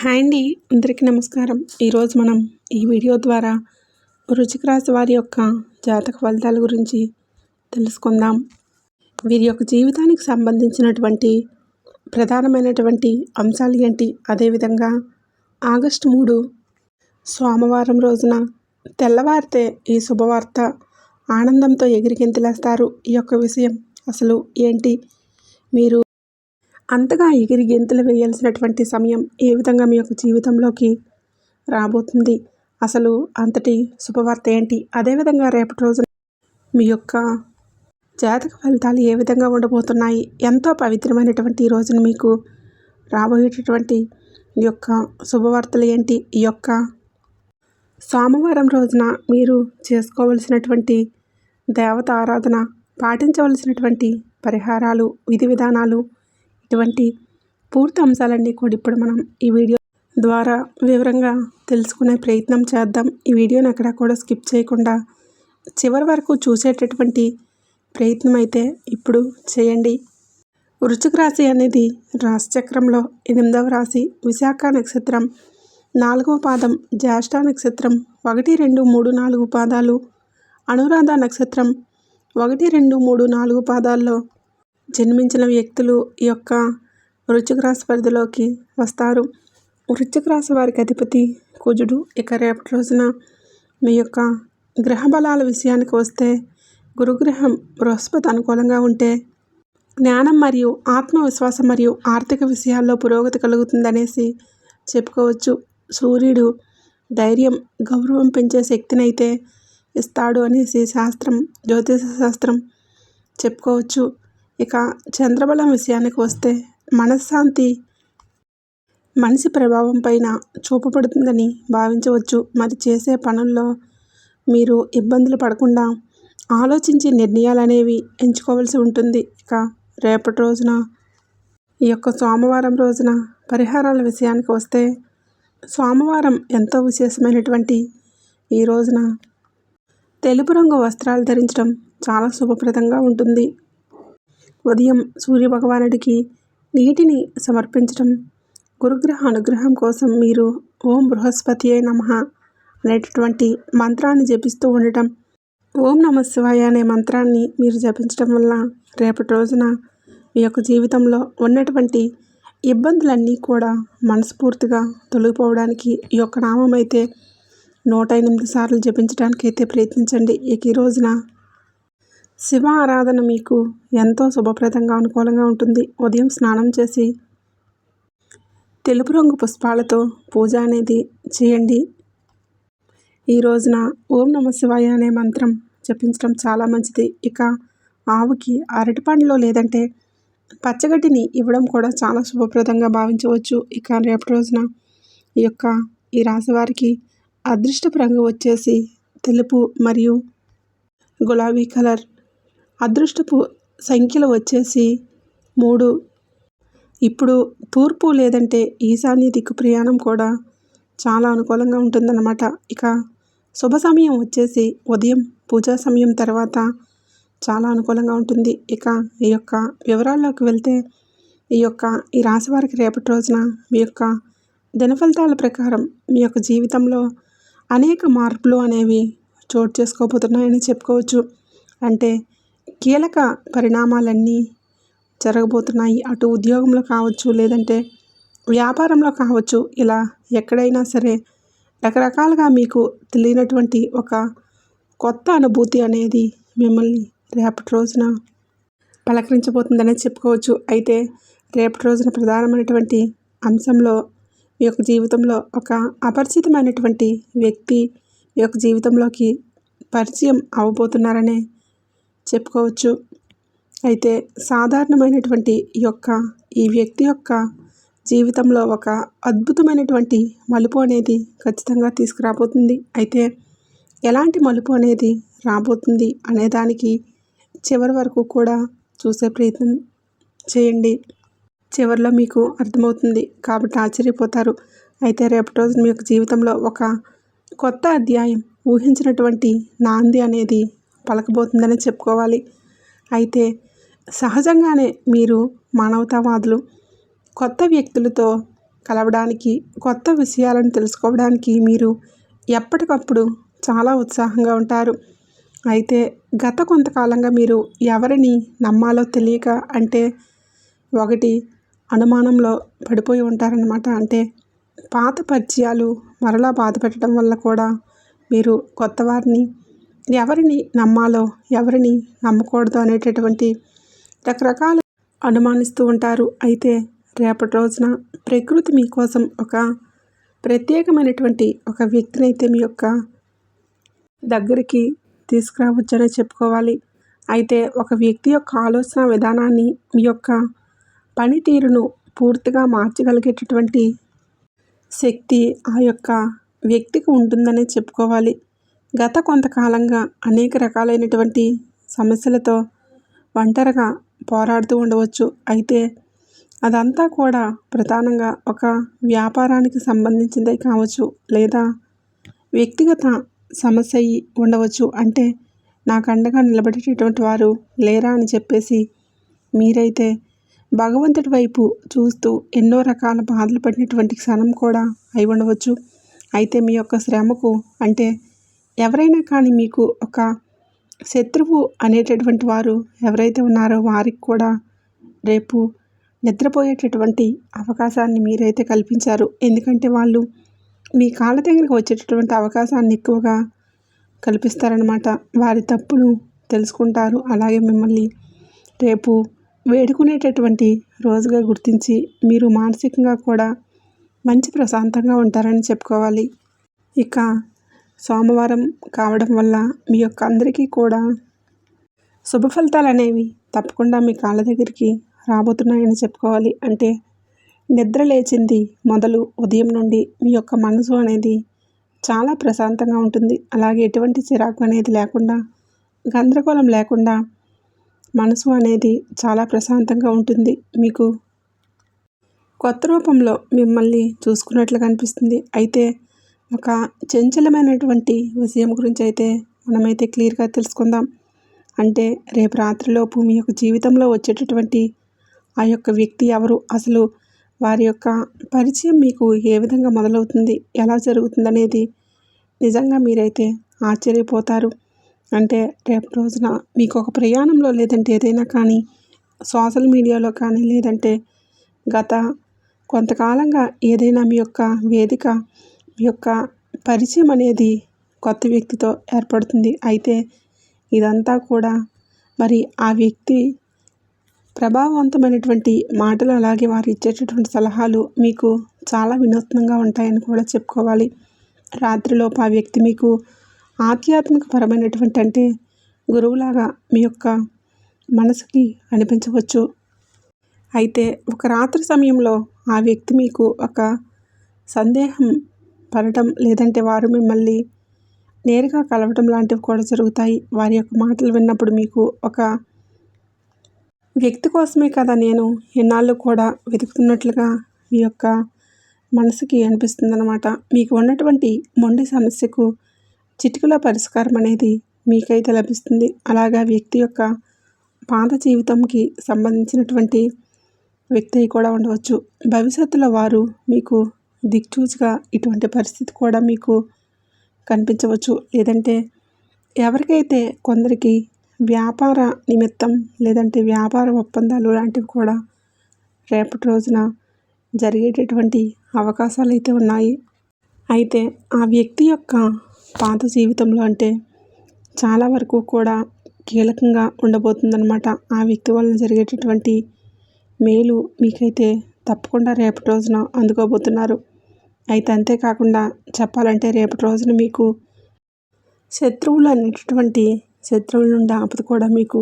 Hi అండి, అందరికీ నమస్కారం. ఈరోజు మనం ఈ వీడియో ద్వారా వృశ్చిక రాశి వారి యొక్క జాతక ఫలితాల గురించి తెలుసుకుందాం. వీరి యొక్క జీవితానికి సంబంధించినటువంటి ప్రధానమైనటువంటి అంశాలు ఏంటి, అదేవిధంగా ఆగస్టు 3 సోమవారం రోజున తెల్లవారితే ఈ శుభవార్త ఆనందంతో ఎగిరిగెంతులేస్తారు. ఈ యొక్క విషయం అసలు ఏంటి, మీరు అంతగా ఎగిరి గెంతులు వేయాల్సినటువంటి సమయం ఏ విధంగా మీ యొక్క జీవితంలోకి రాబోతుంది, అసలు అంతటి శుభవార్త ఏంటి, అదేవిధంగా రేపటి రోజున మీ యొక్క జాతక ఫలితాలు ఏ విధంగా ఉండబోతున్నాయి, ఎంతో పవిత్రమైనటువంటి ఈ రోజున మీకు రాబోయేటటువంటి ఈ యొక్క శుభవార్తలు ఏంటి, ఈ యొక్క సోమవారం రోజున మీరు చేసుకోవలసినటువంటి దేవత ఆరాధన, పాటించవలసినటువంటి పరిహారాలు, విధి విధానాలు, ఇటువంటి పూర్తి అంశాలన్నీ కూడా ఇప్పుడు మనం ఈ వీడియో ద్వారా వివరంగా తెలుసుకునే ప్రయత్నం చేద్దాం. ఈ వీడియోని ఎక్కడ కూడా స్కిప్ చేయకుండా చివరి వరకు చూసేటటువంటి ప్రయత్నం అయితే ఇప్పుడు చేయండి. వృశ్చిక రాశి అనేది రాశిచక్రంలో 8వ రాశి. విశాఖ నక్షత్రం 4వ పాదం, జ్యేష్ఠ నక్షత్రం 1, 2, 3, 4 పాదాలు, అనురాధ నక్షత్రం 1, 2, 3, 4 పాదాల్లో జన్మించిన వ్యక్తులు ఈ యొక్క వృశ్చిక రాశి పరిధిలోకి వస్తారు. వృశ్చిక రాశి వారికి అధిపతి కుజుడు. ఇక రేపటి రోజున మీ యొక్క గ్రహ బలాల విషయానికి వస్తే గురుగ్రహం బృహస్పతి అనుకూలంగా ఉంటే జ్ఞానం మరియు ఆత్మవిశ్వాసం మరియు ఆర్థిక విషయాల్లో పురోగతి కలుగుతుందనేసి చెప్పుకోవచ్చు. సూర్యుడు ధైర్యం, గౌరవం పెంచే శక్తినైతే ఇస్తాడు అనేసి శాస్త్రం, జ్యోతిష శాస్త్రం చెప్పుకోవచ్చు. ఇక చంద్రబలం విషయానికి వస్తే మనశ్శాంతి మనిషి ప్రభావం పైన చూపబడుతుందని భావించవచ్చు. మరి చేసే పనుల్లో మీరు ఇబ్బందులు పడకుండా ఆలోచించి నిర్ణయాలు అనేవి ఎంచుకోవాల్సి ఉంటుంది. ఇక రేపటి రోజున ఈ యొక్క సోమవారం రోజున పరిహారాల విషయానికి వస్తే సోమవారం ఎంతో విశేషమైనటువంటి ఈ రోజున తెలుపు రంగు వస్త్రాలు ధరించడం చాలా శుభప్రదంగా ఉంటుంది. ఉదయం సూర్యభగవానుడికి నీటిని సమర్పించడం, గురుగ్రహ అనుగ్రహం కోసం మీరు ఓం బృహస్పతియే నమః అనేటటువంటి మంత్రాన్ని జపిస్తూ ఉండటం, ఓం నమః శివాయ అనే మంత్రాన్ని మీరు జపించడం వల్ల రేపటి రోజున మీ యొక్క జీవితంలో ఉన్నటువంటి ఇబ్బందులన్నీ కూడా మనస్ఫూర్తిగా తొలగిపోవడానికి ఈ యొక్క నామం అయితే 108 సార్లు జపించడానికి అయితే ప్రయత్నించండి. ఇక ఈ రోజున శివ ఆరాధన మీకు ఎంతో శుభప్రదంగా అనుకూలంగా ఉంటుంది. ఉదయం స్నానం చేసి తెలుపు రంగు పుష్పాలతో పూజ అనేది చేయండి. ఈ రోజున ఓం నమః శివాయ అనే మంత్రం జపించడం చాలా మంచిది. ఇక ఆవుకి అరటిపండ్లు లేదంటే పచ్చగడ్డిని ఇవ్వడం కూడా చాలా శుభప్రదంగా భావించవచ్చు. ఇక రేపటి రోజున ఈ రాశి వారికి అదృష్టపు రంగు వచ్చేసి తెలుపు మరియు గులాబీ కలర్. అదృష్టపు సంఖ్యలు వచ్చేసి 3. ఇప్పుడు తూర్పు లేదంటే ఈశాన్య దిక్కు ప్రయాణం కూడా చాలా అనుకూలంగా ఉంటుందన్నమాట. ఇక శుభ సమయం వచ్చేసి ఉదయం పూజా సమయం తర్వాత చాలా అనుకూలంగా ఉంటుంది. ఇక ఈ యొక్క వివరాల్లోకి వెళ్తే ఈ రాశి వారికి రేపటి రోజున మీ యొక్క దిన ఫలితాల ప్రకారం మీ యొక్క జీవితంలో అనేక మార్పులు అనేవి చోటు చేసుకోబోతున్నాయని చెప్పుకోవచ్చు. అంటే కీలక పరిణామాలన్నీ జరగబోతున్నాయి. అటు ఉద్యోగంలో కావచ్చు, లేదంటే వ్యాపారంలో కావచ్చు, ఇలా ఎక్కడైనా సరే రకరకాలుగా మీకు తెలియనటువంటి ఒక కొత్త అనుభూతి అనేది మిమ్మల్ని రేపటి రోజున పలకరించబోతుందనే చెప్పుకోవచ్చు. అయితే రేపటి రోజున ప్రధానమైనటువంటి అంశంలో మీ యొక్క జీవితంలో ఒక అపరిచితమైనటువంటి వ్యక్తి మీ యొక్క జీవితంలోకి పరిచయం అవ్వబోతున్నారనే చెప్పుకోవచ్చు. అయితే సాధారణమైనటువంటి ఈ వ్యక్తి యొక్క జీవితంలో ఒక అద్భుతమైనటువంటి మలుపు అనేది ఖచ్చితంగా తీసుకురాబోతుంది. అయితే ఎలాంటి మలుపు అనేది రాబోతుంది అనేదానికి చివరి వరకు కూడా చూసే ప్రయత్నం చేయండి. చివరిలో మీకు అర్థమవుతుంది కాబట్టి ఆశ్చర్యపోతారు. అయితే రేపటి రోజు మీ యొక్క జీవితంలో ఒక కొత్త అధ్యాయం, ఊహించినటువంటి నాంది అనేది పలకబోతుందని చెప్పుకోవాలి. అయితే సహజంగానే మీరు మానవతావాదులు, కొత్త వ్యక్తులతో కలవడానికి, కొత్త విషయాలను తెలుసుకోవడానికి మీరు ఎప్పటికప్పుడు చాలా ఉత్సాహంగా ఉంటారు. అయితే గత కొంతకాలంగా మీరు ఎవరిని నమ్మాలో తెలియక అంటే ఒకటి అనుమానంలో పడిపోయి ఉంటారనమాట. అంటే పాత పరిచయాలు మరలా బాధ పెట్టడం వల్ల కూడా మీరు కొత్త వారిని ఎవరిని నమ్మాలో ఎవరిని నమ్మకూడదు అనేటటువంటి రకరకాల అనుమానిస్తూ ఉంటారు. అయితే రేపటి రోజున ప్రకృతి మీకోసం ఒక ప్రత్యేకమైనటువంటి ఒక వ్యక్తిని అయితే మీ యొక్క దగ్గరికి తీసుకురావచ్చనే చెప్పుకోవాలి. అయితే ఒక వ్యక్తి యొక్క ఆలోచన విధానాన్ని మీ యొక్క పనితీరును పూర్తిగా మార్చగలిగేటటువంటి శక్తి ఆ యొక్క వ్యక్తికి ఉంటుందనే చెప్పుకోవాలి. గత కొంతకాలంగా అనేక రకాలైనటువంటి సమస్యలతో ఒంటరిగా పోరాడుతూ ఉండవచ్చు. అయితే అదంతా కూడా ప్రధానంగా ఒక వ్యాపారానికి సంబంధించిందే కావచ్చు, లేదా వ్యక్తిగత సమస్య అయి ఉండవచ్చు. అంటే నాకు అండగా నిలబడేటటువంటి వారు లేరా అని చెప్పేసి మీరైతే భగవంతుడి వైపు చూస్తూ ఎన్నో రకాల బాధలు పడినటువంటి క్షణం కూడా అయి ఉండవచ్చు. అయితే మీ యొక్క శ్రమకు అంటే ఎవరైనా కానీ మీకు ఒక శత్రువు అనేటటువంటి వారు ఎవరైతే ఉన్నారో వారికి కూడా రేపు నిద్రపోయేటటువంటి అవకాశాన్ని మీరైతే కల్పించారు. ఎందుకంటే వాళ్ళు మీ కాళ్ళ దగ్గరికి వచ్చేటటువంటి అవకాశాన్ని ఎక్కువగా కల్పిస్తారనమాట. వారి తప్పును తెలుసుకుంటారు. అలాగే మిమ్మల్ని రేపు వేడుకునేటటువంటి రోజుగా గుర్తించి మీరు మానసికంగా కూడా మంచి ప్రశాంతంగా ఉంటారని చెప్పుకోవాలి. ఇక సోమవారం కావడం వల్ల మీ యొక్క అందరికీ కూడా శుభ ఫలితాలు అనేవి తప్పకుండా మీ కాళ్ళ దగ్గరికి రాబోతున్నాయని చెప్పుకోవాలి. అంటే నిద్ర లేచింది మొదలు ఉదయం నుండి మీ యొక్క మనసు అనేది చాలా ప్రశాంతంగా ఉంటుంది. అలాగే ఎటువంటి చిరాకు అనేది లేకుండా, గందరగోళం లేకుండా మనసు అనేది చాలా ప్రశాంతంగా ఉంటుంది. మీకు కొత్త రూపంలో మిమ్మల్ని చూసుకున్నట్లుగా అనిపిస్తుంది. అయితే ఒక చంచలమైనటువంటి విషయం గురించి అయితే మనమైతే క్లియర్గా తెలుసుకుందాం. అంటే రేపు రాత్రిలోపు మీ యొక్క జీవితంలో వచ్చేటటువంటి ఆ యొక్క వ్యక్తి ఎవరు, అసలు వారి యొక్క పరిచయం మీకు ఏ విధంగా మొదలవుతుంది, ఎలా జరుగుతుందనేది నిజంగా మీరైతే ఆశ్చర్యపోతారు. అంటే రేపు రోజున మీకు ఒక ప్రయాణంలో లేదంటే ఏదైనా కానీ సోషల్ మీడియాలో కానీ లేదంటే గత కొంతకాలంగా ఏదైనా మీ యొక్క వేదిక మీ యొక్క పరిచయం అనేది కొత్త వ్యక్తితో ఏర్పడుతుంది. అయితే ఇదంతా కూడా మరి ఆ వ్యక్తి ప్రభావవంతమైనటువంటి మాటలు అలాగే వారు ఇచ్చేటటువంటి సలహాలు మీకు చాలా వినూత్నంగా ఉంటాయని కూడా చెప్పుకోవాలి. రాత్రిలోపు ఆ వ్యక్తి మీకు ఆధ్యాత్మికపరమైనటువంటి అంటే గురువులాగా మీ యొక్క మనసుకి అనిపించవచ్చు. అయితే ఒక రాత్రి సమయంలో ఆ వ్యక్తి మీకు ఒక సందేహం పడటం లేదంటే వారు మిమ్మల్ని నేరుగా కలవటం లాంటివి కూడా జరుగుతాయి. వారి యొక్క మాటలు విన్నప్పుడు మీకు ఒక వ్యక్తి కోసమే కదా నేను ఎన్నాళ్ళు కూడా వెతుకుతున్నట్లుగా మీ యొక్క మనసుకి అనిపిస్తుందన్నమాట. మీకు ఉన్నటువంటి మొండి సమస్యకు చిటికలో పరిష్కారం అనేది మీకైతే లభిస్తుంది. అలాగా వ్యక్తి యొక్క పాత జీవితంకి సంబంధించినటువంటి వ్యక్తి కూడా ఉండవచ్చు. భవిష్యత్తులో వారు మీకు దిక్చూచిగా ఇటువంటి పరిస్థితి కూడా మీకు కనిపించవచ్చు. లేదంటే ఎవరికైతే కొందరికి వ్యాపార నిమిత్తం లేదంటే వ్యాపార ఒప్పందాలు లాంటివి కూడా రేపటి రోజున జరిగేటటువంటి అవకాశాలు అయితే ఉన్నాయి. అయితే ఆ వ్యక్తి యొక్క పాత జీవితంలో అంటే చాలా వరకు కూడా కీలకంగా ఉండబోతుందన్నమాట. ఆ వ్యక్తి వలన జరిగేటటువంటి మేలు మీకైతే తప్పకుండా రేపటి రోజున అందుకోబోతున్నారు. అయితే అంతేకాకుండా చెప్పాలంటే రేపటి రోజున మీకు శత్రువులు అనేటటువంటి శత్రువుల నుండి ఆపద కూడా మీకు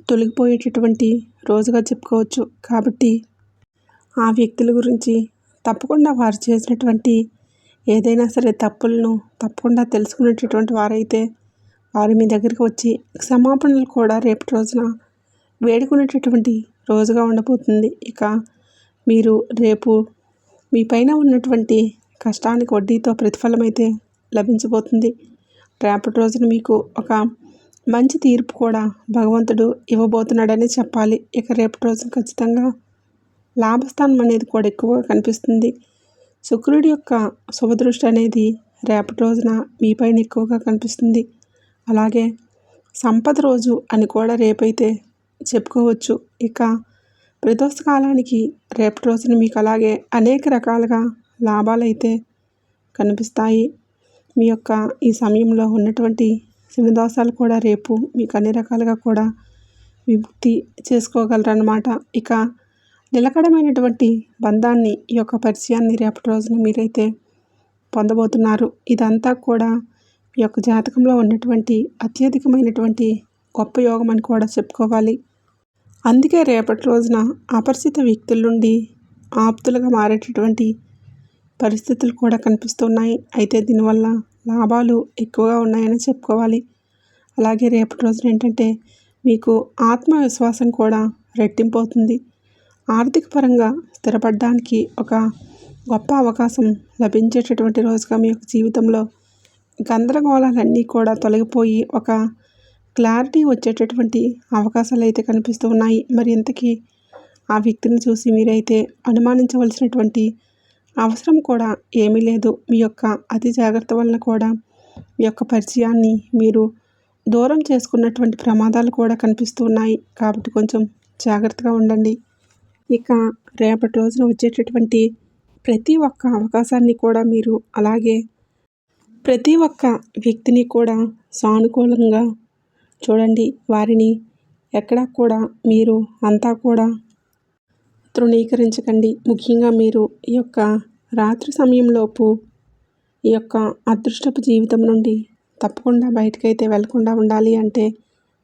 తొలగిపోయేటటువంటి రోజుగా చెప్పుకోవచ్చు. కాబట్టి ఆ వ్యక్తుల గురించి తప్పకుండా వారు చేసినటువంటి ఏదైనా సరే తప్పులను తప్పకుండా తెలుసుకునేటటువంటి వారైతే వారు మీ దగ్గరికి వచ్చి క్షమాపణలు కూడా రేపటి రోజున వేడుకునేటటువంటి రోజుగా ఉండబోతుంది. ఇక మీరు రేపు మీ పైన ఉన్నటువంటి కష్టానికి వడ్డీతో ప్రతిఫలం అయితే లభించబోతుంది. రేపటి రోజున మీకు ఒక మంచి తీర్పు కూడా భగవంతుడు ఇవ్వబోతున్నాడని చెప్పాలి. ఇక రేపటి రోజున ఖచ్చితంగా లాభస్థానం అనేది కూడా ఎక్కువగా కనిపిస్తుంది. శుక్రుడి యొక్క శుభదృష్టి అనేది రేపటి రోజున మీపైన ఎక్కువగా కనిపిస్తుంది. అలాగే సంపద రోజు అని కూడా రేపైతే చెప్పుకోవచ్చు. ఇక ప్రదోష కాలానికి రేపటి రోజున మీకు అలాగే అనేక రకాలుగా లాభాలైతే కనిపిస్తాయి. మీ యొక్క ఈ సమయంలో ఉన్నటువంటి శనిదోషాలు కూడా రేపు మీకు అన్ని రకాలుగా కూడా విముక్తి చేసుకోగలరన్నమాట. ఇక నిలకడమైనటువంటి బంధాన్ని, ఈ యొక్క పరిచయాన్ని రేపటి రోజున మీరైతే పొందబోతున్నారు. ఇదంతా కూడా మీ యొక్క జాతకంలో ఉన్నటువంటి అత్యధికమైనటువంటి గొప్ప యోగం అని కూడా చెప్పుకోవాలి. అందుకే రేపటి రోజున అపరిచిత వ్యక్తుల నుండి ఆప్తులుగా మారేటటువంటి పరిస్థితులు కూడా కనిపిస్తున్నాయి. అయితే దీనివల్ల లాభాలు ఎక్కువగా ఉన్నాయని చెప్పుకోవాలి. అలాగే రేపటి రోజున ఏంటంటే మీకు ఆత్మవిశ్వాసం కూడా రెట్టింపు అవుతుంది. ఆర్థిక పరంగా స్థిరపడడానికి ఒక గొప్ప అవకాశం లభించేటటువంటి రోజుగా మీ యొక్క జీవితంలో గందరగోళాలన్నీ కూడా తొలగిపోయి ఒక క్లారిటీ వచ్చేటటువంటి అవకాశాలు అయితే కనిపిస్తూ ఉన్నాయి. మరి ఇంతకీ ఆ వ్యక్తిని చూసి మీరైతే అనుమానించవలసినటువంటి అవసరం కూడా ఏమీ లేదు. మీ యొక్క అతి జాగ్రత్త వలన కూడా మీ యొక్క పరిచయాన్ని మీరు దూరం చేసుకున్నటువంటి ప్రమాదాలు కూడా కనిపిస్తూ ఉన్నాయి. కాబట్టి కొంచెం జాగ్రత్తగా ఉండండి. ఇక రేపటి రోజున వచ్చేటటువంటి ప్రతి ఒక్క అవకాశాన్ని కూడా మీరు అలాగే ప్రతి ఒక్క వ్యక్తిని కూడా సానుకూలంగా చూడండి. వారిని ఎక్కడా కూడా మీరు అంతా కూడా తృణీకరించకండి. ముఖ్యంగా మీరు ఈ యొక్క రాత్రి సమయంలోపు ఈ యొక్క అదృష్టపు జీవితం నుండి తప్పకుండా బయటకైతే వెళ్లకుండా ఉండాలి అంటే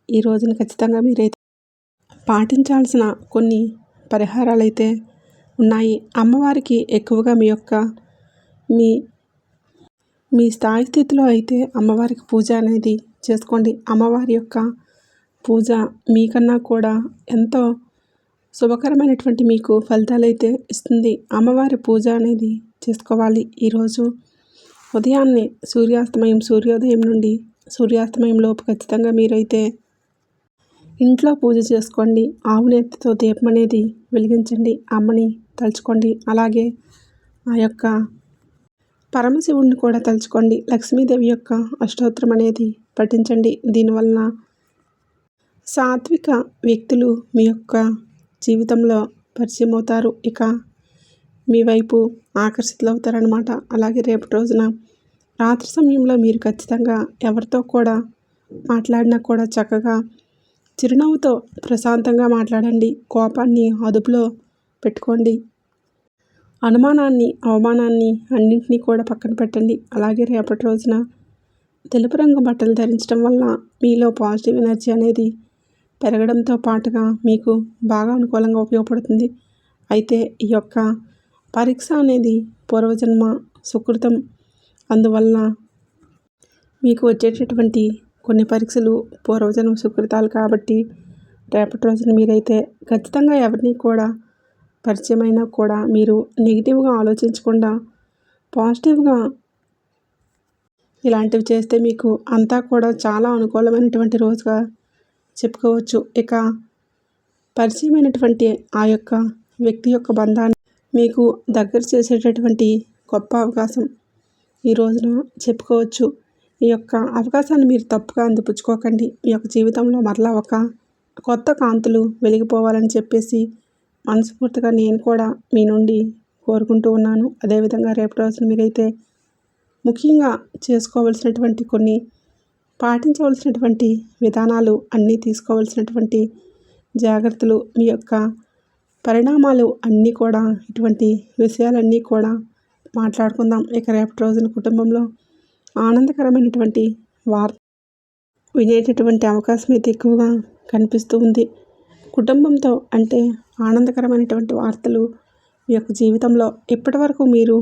ఈ రోజున ఖచ్చితంగా మీరైతే పాటించాల్సిన కొన్ని పరిహారాలు అయితే ఉన్నాయి. అమ్మవారికి ఎక్కువగా మీ మీ స్థాయి స్థితిలో అయితే అమ్మవారికి పూజ అనేది చేసుకోండి. అమ్మవారి యొక్క పూజ మీకన్నా కూడా ఎంతో శుభకరమైనటువంటి మీకు ఫలితాలైతే ఇస్తుంది. అమ్మవారి పూజ అనేది చేసుకోవాలి. ఈరోజు ఉదయాన్నే సూర్యోదయం నుండి సూర్యాస్తమయం లోపు ఖచ్చితంగా మీరైతే ఇంట్లో పూజ చేసుకోండి. ఆవు నెత్తితో దీపం అనేది వెలిగించండి. అమ్మని తలుచుకోండి. అలాగే ఆ యొక్క పరమశివుడిని కూడా తలుచుకోండి. లక్ష్మీదేవి యొక్క అష్టోత్తరం అనేది పఠించండి. దీనివలన సాత్విక వ్యక్తులు మీ యొక్క జీవితంలో పరిచయం అవుతారు. ఇక మీ వైపు ఆకర్షితులవుతారనమాట. అలాగే రేపటి రోజున రాత్రి సమయంలో మీరు ఖచ్చితంగా ఎవరితో కూడా మాట్లాడినా కూడా చక్కగా చిరునవ్వుతో ప్రశాంతంగా మాట్లాడండి. కోపాన్ని అదుపులో పెట్టుకోండి. అనుమానాన్ని, అవమానాన్ని అన్నింటినీ కూడా పక్కన పెట్టండి. అలాగే రేపటి రోజున తెలుపు రంగు బట్టలు ధరించడం వల్ల మీలో పాజిటివ్ ఎనర్జీ అనేది పెరగడంతో పాటుగా మీకు బాగా అనుకూలంగా ఉపయోగపడుతుంది. అయితే ఈ యొక్క పరీక్ష అనేది పూర్వజన్మ సుకృతం. అందువలన మీకు వచ్చేటటువంటి కొన్ని పరీక్షలు పూర్వజన్మ సుకృతాలు కాబట్టి రేపటి రోజున మీరైతే ఖచ్చితంగా ఎవరిని కూడా పరిచయమైనా కూడా మీరు నెగిటివ్గా ఆలోచించకుండా పాజిటివ్గా ఇలాంటివి చేస్తే మీకు అంతా కూడా చాలా అనుకూలమైనటువంటి రోజుగా చెప్పుకోవచ్చు. ఇక పరిచయమైనటువంటి ఆ యొక్క వ్యక్తి యొక్క బంధాన్ని మీకు దగ్గర చేసేటటువంటి గొప్ప అవకాశం ఈ రోజున చెప్పుకోవచ్చు. ఈ యొక్క అవకాశాన్ని మీరు తప్పుగా అందిపుచ్చుకోకండి. మీ యొక్క జీవితంలో మరలా ఒక కొత్త కాంతులు వెలిగిపోవాలని చెప్పేసి మనస్ఫూర్తిగా నేను కూడా మీ నుండి కోరుకుంటూ ఉన్నాను. అదేవిధంగా రేపటి రోజున మీరైతే ముఖ్యంగా చేసుకోవలసినటువంటి కొన్ని పాటించవలసినటువంటి విధానాలు అన్నీ తీసుకోవాల్సినటువంటి జాగ్రత్తలు మీ యొక్క పరిణామాలు అన్నీ కూడా ఇటువంటి విషయాలన్నీ కూడా మాట్లాడుకుందాం. ఇక రేపటి రోజున కుటుంబంలో ఆనందకరమైనటువంటి వార్త వినేటటువంటి అవకాశం అయితే ఎక్కువగా కనిపిస్తూ ఉంది. కుటుంబంతో అంటే ఆనందకరమైనటువంటి వార్తలు మీ యొక్క జీవితంలో ఇప్పటివరకు మీరు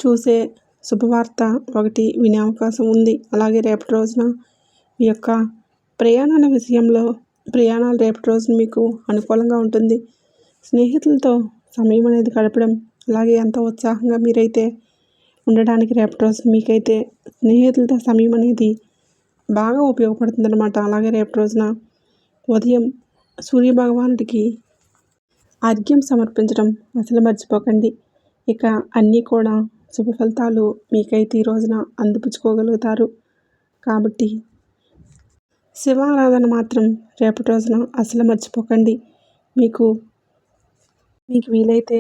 చూసే శుభవార్త ఒకటి వినే అవకాశం ఉంది. అలాగే రేపటి రోజున మీ యొక్క ప్రయాణాల విషయంలో ప్రయాణాలు రేపటి రోజున మీకు అనుకూలంగా ఉంటుంది. స్నేహితులతో సమయం అనేది గడపడం అలాగే ఎంతో ఉత్సాహంగా మీరైతే ఉండడానికి రేపటి రోజున మీకైతే స్నేహితులతో సమయం అనేది బాగా ఉపయోగపడుతుందన్నమాట. అలాగే రేపటి రోజున ఉదయం సూర్యభగవానుడికి అర్ఘ్యం సమర్పించడం అసలు మర్చిపోకండి. ఇక అన్నీ కూడా శుభ ఫలితాలు మీకైతే ఈ రోజున అందిపుచ్చుకోగలుగుతారు. కాబట్టి శివారాధన మాత్రం రేపటి రోజున అసలు మర్చిపోకండి. మీకు వీలైతే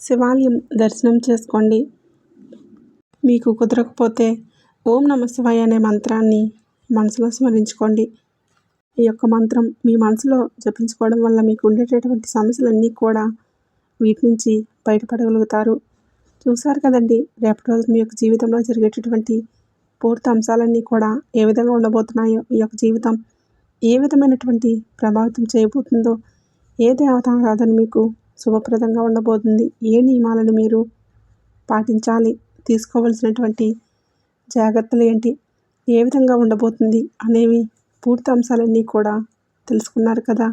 శివాలయం దర్శనం చేసుకోండి. మీకు కుదరకపోతే ఓం నమః శివాయ అనే మంత్రాన్ని మనసులో స్మరించుకోండి. ఈ యొక్క మంత్రం మీ మనసులో జపించుకోవడం వల్ల మీకు ఉండేటటువంటి సమస్యలన్నీ కూడా వీటి నుంచి బయటపడగలుగుతారు. చూసారు కదండి, రేపటి రోజు మీ యొక్క జీవితంలో జరిగేటటువంటి పూర్తి అంశాలన్నీ కూడా ఏ విధంగా ఉండబోతున్నాయో, ఈ యొక్క జీవితం ఏ విధమైనటువంటి ప్రభావితం చేయబోతుందో, ఏ దేవతారాధన మీకు శుభప్రదంగా ఉండబోతుంది, ఏ నియమాలను మీరు పాటించాలి, తీసుకోవలసినటువంటి జాగ్రత్తలు ఏంటి, ఏ విధంగా ఉండబోతుంది అనేవి పూర్తి అంశాలన్నీ కూడా తెలుసుకున్నారు కదా.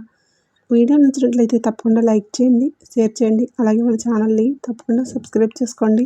వీడియో నచ్చినట్లయితే తప్పకుండా లైక్ చేయండి, షేర్ చేయండి. అలాగే మన ఛానల్ని తప్పకుండా సబ్స్క్రైబ్ చేసుకోండి.